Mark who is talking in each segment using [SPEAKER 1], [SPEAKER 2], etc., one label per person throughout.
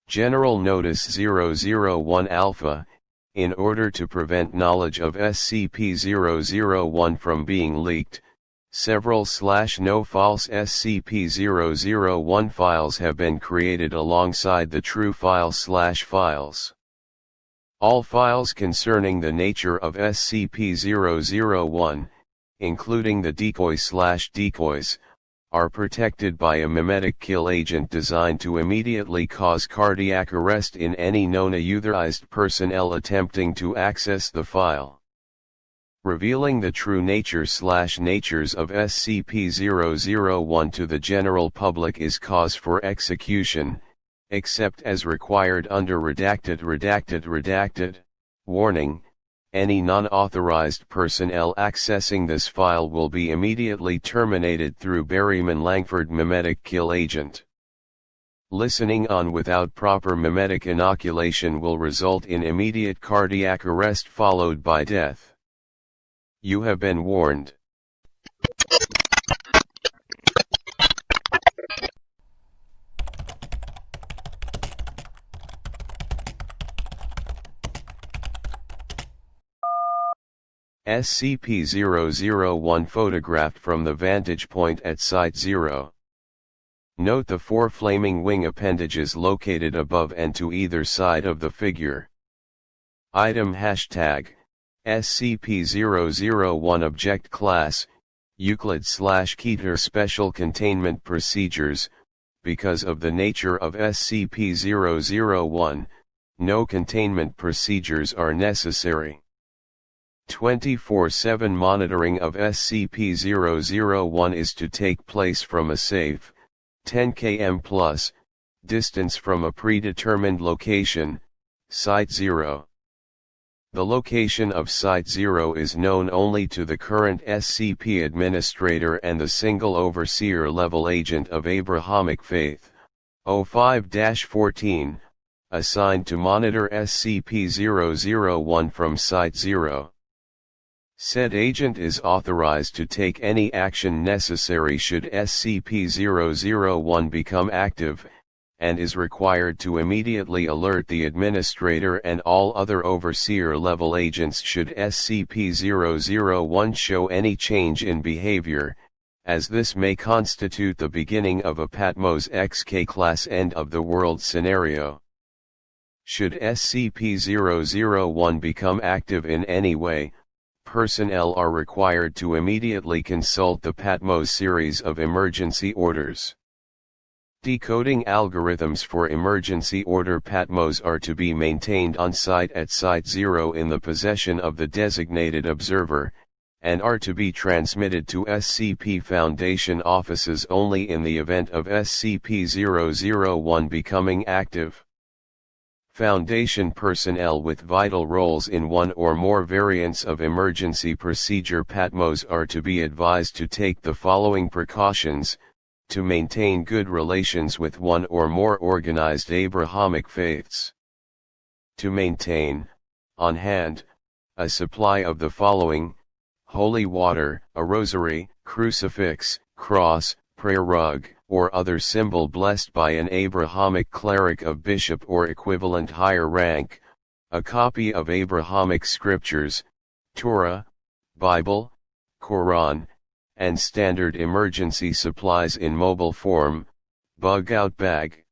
[SPEAKER 1] General Notice 001 Alpha, in order to prevent knowledge of SCP-001 from being leaked, several /no false SCP-001 files have been created alongside the true file/files. All files concerning the nature of SCP-001, including the decoy/decoys, are protected by a memetic kill agent designed to immediately cause cardiac arrest in any known unauthorized personnel attempting to access the file. Revealing the true natures of SCP-001 to the general public is cause for execution, except as required under redacted. Warning: any non-authorized personnel accessing this file will be immediately terminated through Berryman-Langford memetic kill agent. Listening on without proper memetic inoculation will result in immediate cardiac arrest followed by death. You have been warned. SCP-001 photographed from the vantage point at Site-0. Note the 4 flaming wing appendages located above and to either side of the figure. Item #, SCP-001 Object Class, Euclid/Keter Special Containment Procedures. Because of the nature of SCP-001, no containment procedures are necessary. 24/7 monitoring of SCP-001 is to take place from a safe, 10 km+, distance from a predetermined location, Site-0. The location of Site-0 is known only to the current SCP Administrator and the single Overseer-level agent of Abrahamic Faith, 05-14, assigned to monitor SCP-001 from Site-0. Said agent is authorized to take any action necessary should SCP-001 become active, and is required to immediately alert the Administrator and all other Overseer-level agents should SCP-001 show any change in behavior, as this may constitute the beginning of a Patmos XK class end of the world scenario. Should SCP-001 become active in any way, personnel are required to immediately consult the Patmos series of emergency orders. Decoding algorithms for emergency order Patmos are to be maintained on site at Site-0 in the possession of the designated observer, and are to be transmitted to SCP Foundation offices only in the event of SCP-001 becoming active. Foundation personnel with vital roles in one or more variants of emergency procedure Patmos are to be advised to take the following precautions: to maintain good relations with one or more organized Abrahamic faiths. To maintain, on hand, a supply of the following: holy water, a rosary, crucifix, cross, prayer rug, or other symbol blessed by an Abrahamic cleric of bishop or equivalent higher rank, a copy of Abrahamic scriptures, Torah, Bible, Quran, and standard emergency supplies in mobile form, bug-out bag.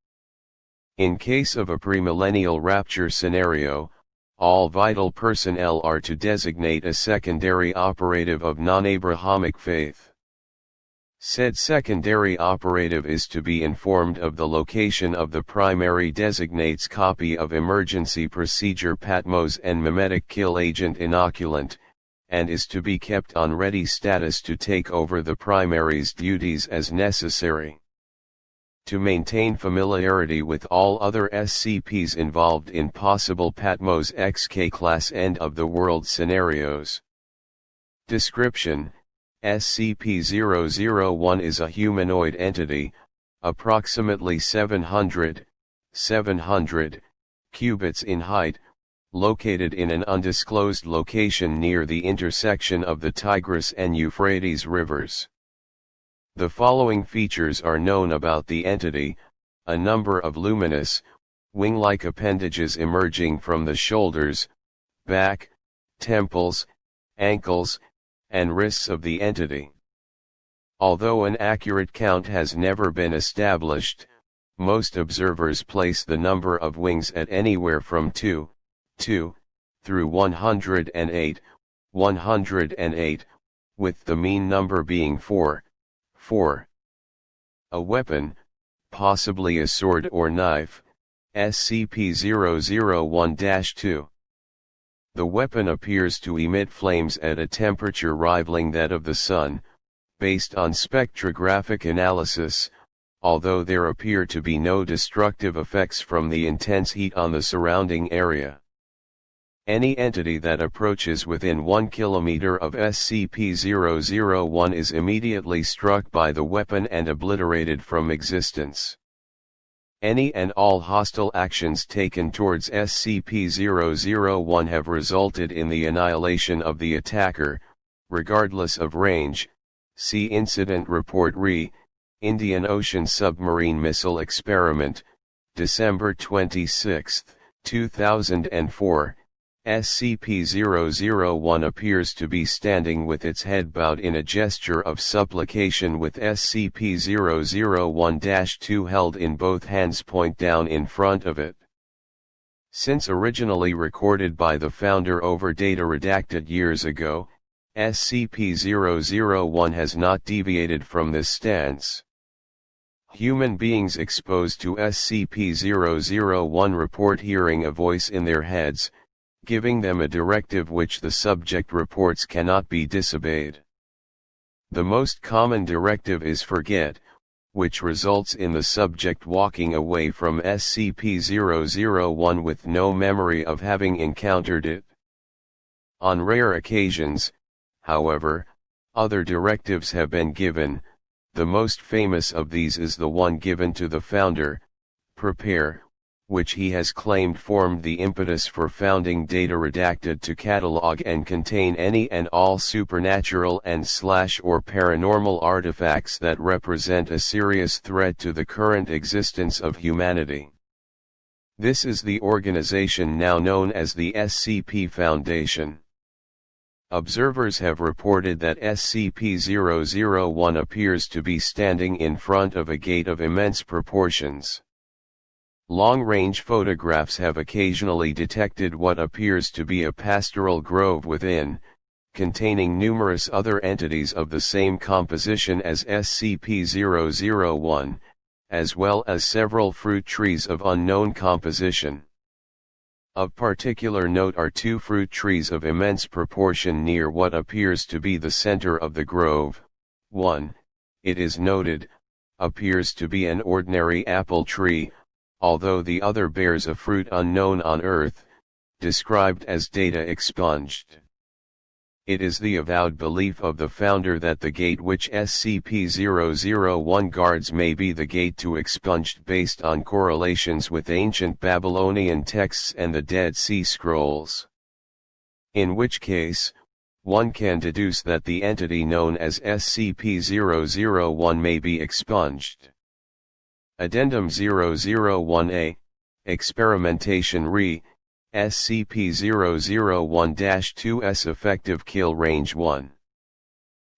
[SPEAKER 1] In case of a premillennial rapture scenario, all vital personnel are to designate a secondary operative of non-Abrahamic faith. Said secondary operative is to be informed of the location of the primary designate's copy of emergency procedure Patmos and memetic kill agent inoculant, and is to be kept on ready status to take over the primary's duties as necessary. To maintain familiarity with all other SCPs involved in possible Patmos XK class end of the world scenarios. Description: SCP-001 is a humanoid entity, approximately 700 cubits in height, located in an undisclosed location near the intersection of the Tigris and Euphrates rivers. The following features are known about the entity: a number of luminous, wing-like appendages emerging from the shoulders, back, temples, ankles, and wrists of the entity. Although an accurate count has never been established, most observers place the number of wings at anywhere from 2 through 108, with the mean number being 4. A weapon, possibly a sword or knife, SCP-001-2. The weapon appears to emit flames at a temperature rivaling that of the Sun, based on spectrographic analysis, although there appear to be no destructive effects from the intense heat on the surrounding area. Any entity that approaches within 1 kilometer of SCP-001 is immediately struck by the weapon and obliterated from existence. Any and all hostile actions taken towards SCP-001 have resulted in the annihilation of the attacker, regardless of range. See Incident Report Re, Indian Ocean Submarine Missile Experiment, December 26, 2004. SCP-001 appears to be standing with its head bowed in a gesture of supplication, with SCP-001-2 held in both hands point down in front of it. Since originally recorded by the founder over data redacted years ago, SCP-001 has not deviated from this stance. Human beings exposed to SCP-001 report hearing a voice in their heads, giving them a directive which the subject reports cannot be disobeyed. The most common directive is forget, which results in the subject walking away from SCP-001 with no memory of having encountered it. On rare occasions, however, other directives have been given. The most famous of these is the one given to the founder, prepare, which he has claimed formed the impetus for founding Data Redacted to catalog and contain any and all supernatural and/or paranormal artifacts that represent a serious threat to the current existence of humanity. This is the organization now known as the SCP Foundation. Observers have reported that SCP-001 appears to be standing in front of a gate of immense proportions. Long-range photographs have occasionally detected what appears to be a pastoral grove within, containing numerous other entities of the same composition as SCP-001, as well as several fruit trees of unknown composition. Of particular note are two fruit trees of immense proportion near what appears to be the center of the grove. One, it is noted, appears to be an ordinary apple tree, although the other bears a fruit unknown on Earth, described as data expunged. It is the avowed belief of the founder that the gate which SCP-001 guards may be the gate to expunged based on correlations with ancient Babylonian texts and the Dead Sea Scrolls. In which case, one can deduce that the entity known as SCP-001 may be expunged. Addendum 001-A, Experimentation Re, SCP-001-2's Effective Kill Range 1.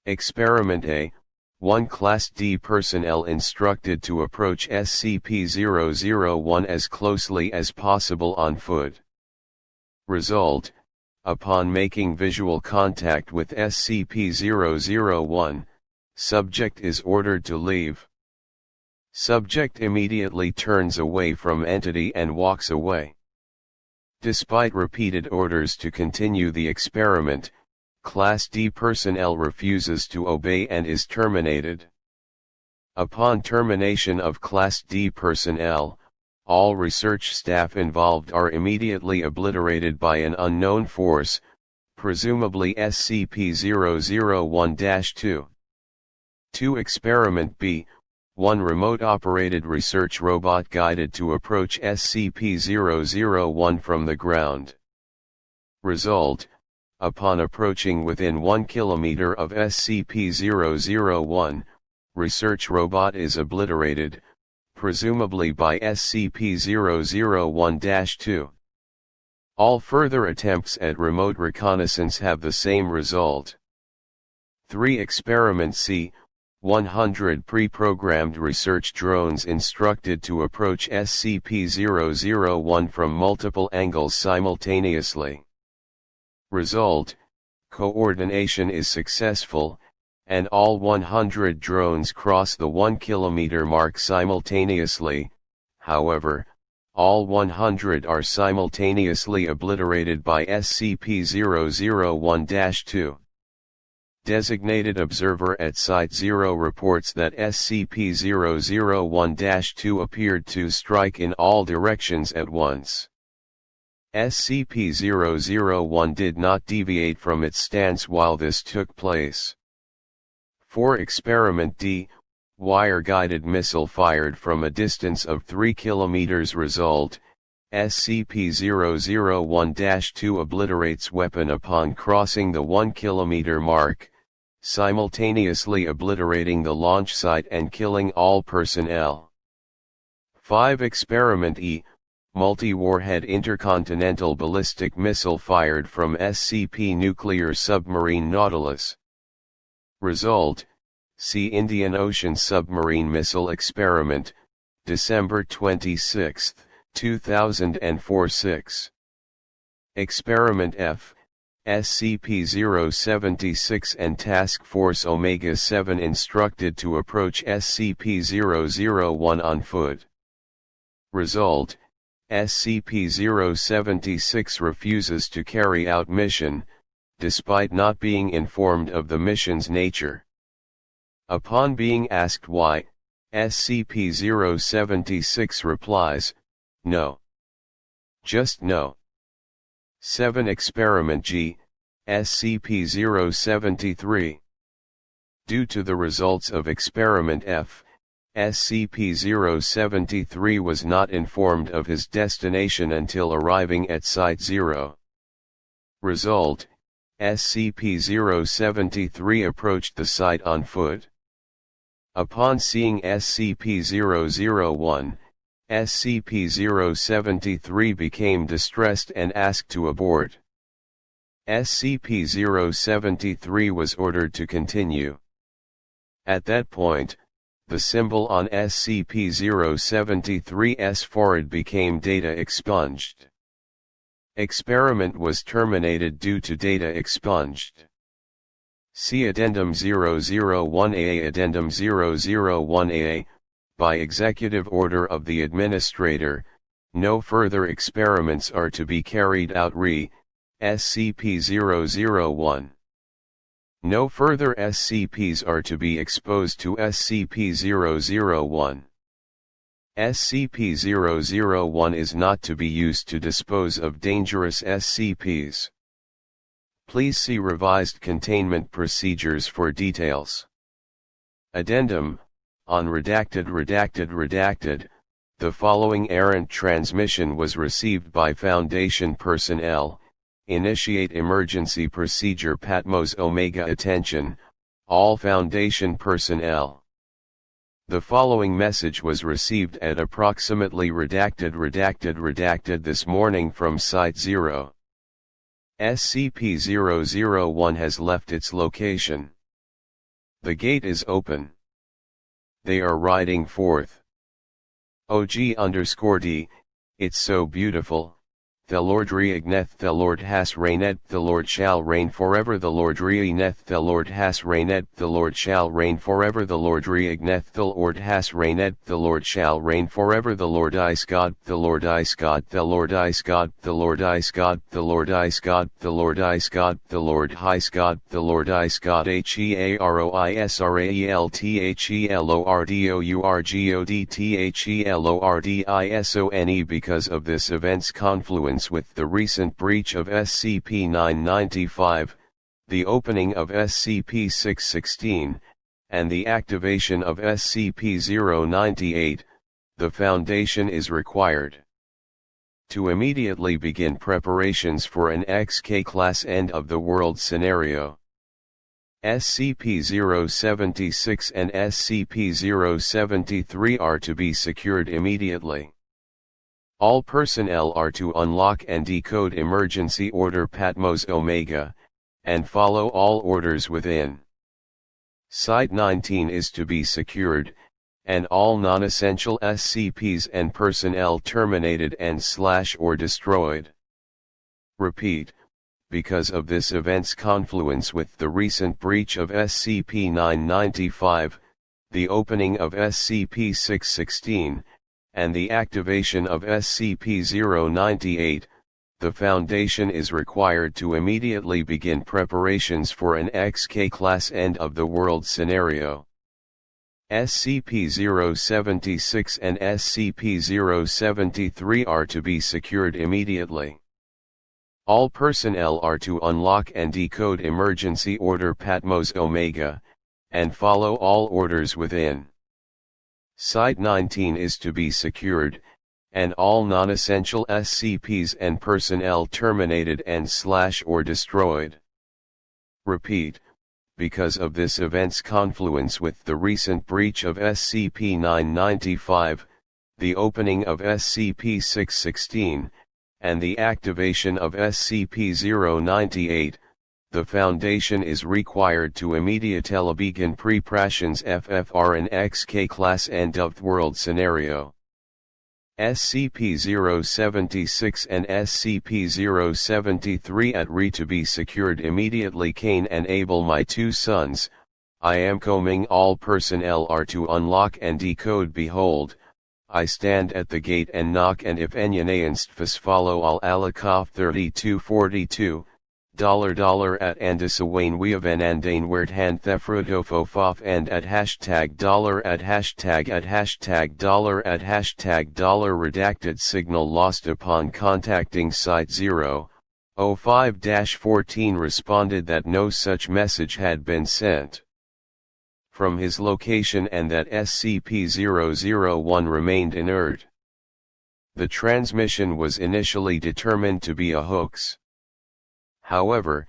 [SPEAKER 1] Experiment A, 1 Class D personnel instructed to approach SCP-001 as closely as possible on foot. Result, upon making visual contact with SCP-001, subject is ordered to leave. Subject immediately turns away from entity and walks away. Despite repeated orders to continue the experiment, Class D personnel refuses to obey and is terminated. Upon termination of Class D personnel, all research staff involved are immediately obliterated by an unknown force, presumably SCP-001-2. 2 Experiment B, 1 remote-operated research robot guided to approach SCP-001 from the ground. Result, upon approaching within 1 kilometer of SCP-001, research robot is obliterated, presumably by SCP-001-2. All further attempts at remote reconnaissance have the same result. 3. Experiment C. 100 pre-programmed research drones instructed to approach SCP-001 from multiple angles simultaneously. Result: coordination is successful, and all 100 drones cross the 1 km mark simultaneously. However, all 100 are simultaneously obliterated by SCP-001-2. Designated observer at Site 0 reports that SCP-001-2 appeared to strike in all directions at once. SCP-001 did not deviate from its stance while this took place. 4. Experiment D. Wire-guided missile fired from a distance of 3 km. Result: SCP-001-2 obliterates weapon upon crossing the 1 km mark, simultaneously obliterating the launch site and killing all personnel. 5. Experiment E. Multi-warhead intercontinental ballistic missile fired from SCP nuclear submarine Nautilus. Result: see Indian Ocean Submarine Missile Experiment, December 26, 2004. 6. Experiment F. SCP-076 and Task Force Omega-7 instructed to approach SCP-001 on foot. Result: SCP-076 refuses to carry out mission, despite not being informed of the mission's nature. Upon being asked why, SCP-076 replies, "No. Just no." 7. Experiment G. SCP-073. Due to the results of Experiment F, SCP-073 was not informed of his destination until arriving at Site 0. Result: SCP-073 approached the site on foot. Upon seeing SCP-001, SCP-073 became distressed and asked to abort. SCP-073 was ordered to continue. At that point, the symbol on SCP-073's forehead became data expunged. Experiment was terminated due to data expunged. See Addendum 001A. Addendum 001A. By executive order of the Administrator, no further experiments are to be carried out re. SCP-001. No further SCPs are to be exposed to SCP-001. SCP-001 is not to be used to dispose of dangerous SCPs. Please see revised containment procedures for details. Addendum: on redacted, the following errant transmission was received by Foundation personnel. Initiate emergency procedure. Patmos Omega. Attention, all Foundation personnel. The following message was received at approximately redacted this morning from Site 0. SCP-001 has left its location. The gate is open. They are riding forth. OG_D, it's so beautiful. The Lord reigneth, the Lord has reigned, the Lord shall reign forever, the Lord reigneth, the Lord has reigned, the Lord shall reign forever, the Lord reigneth, the Lord has reigned, the Lord shall reign forever, the Lord is God, the Lord is God, the Lord is God, the Lord is God, the Lord is God, the Lord is God, the Lord is God, the Lord is God. HEAROISRAELTHELORDOURGODTHELORDISONE. Because of this event's confluence with the recent breach of SCP-995, the opening of SCP-616, and the activation of SCP-098, the Foundation is required to immediately begin preparations for an XK-class end of the world scenario. SCP-076 and SCP-073 are to be secured immediately. All personnel are to unlock and decode Emergency Order Patmos Omega, and follow all orders within. Site-19 is to be secured, and all non-essential SCPs and personnel terminated and/or destroyed. Repeat, because of this event's confluence with the recent breach of SCP-995, the opening of SCP-616, and the activation of SCP-098, the Foundation is required to immediately begin preparations for an XK-class end-of-the-world scenario. SCP-076 and SCP-073 are to be secured immediately. All personnel are to unlock and decode Emergency Order Patmos Omega, and follow all orders within. Site-19 is to be secured, and all non-essential SCPs and personnel terminated and/or destroyed. Repeat, because of this event's confluence with the recent breach of SCP-995, the opening of SCP-616, and the activation of SCP-098, the Foundation is required to immediately begin preparations for an XK-class end-of-world scenario. SCP-076 and SCP-073 to be secured immediately. Cain and Abel, my two sons, I am coming. All personnel are to unlock and decode. Behold, I stand at the gate and knock, and if anyone follow al Alikov 3242, $at Andisawane Weavan Andain Wert Han Thefrutofofof and at hashtag $redacted signal lost upon contacting Site 005-14 responded that no such message had been sent from his location and that SCP-001 remained inert. The transmission was initially determined to be a hoax. However,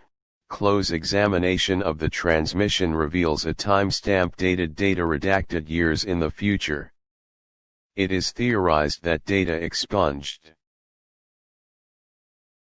[SPEAKER 1] close examination of the transmission reveals a timestamp dated data redacted years in the future. It is theorized that data expunged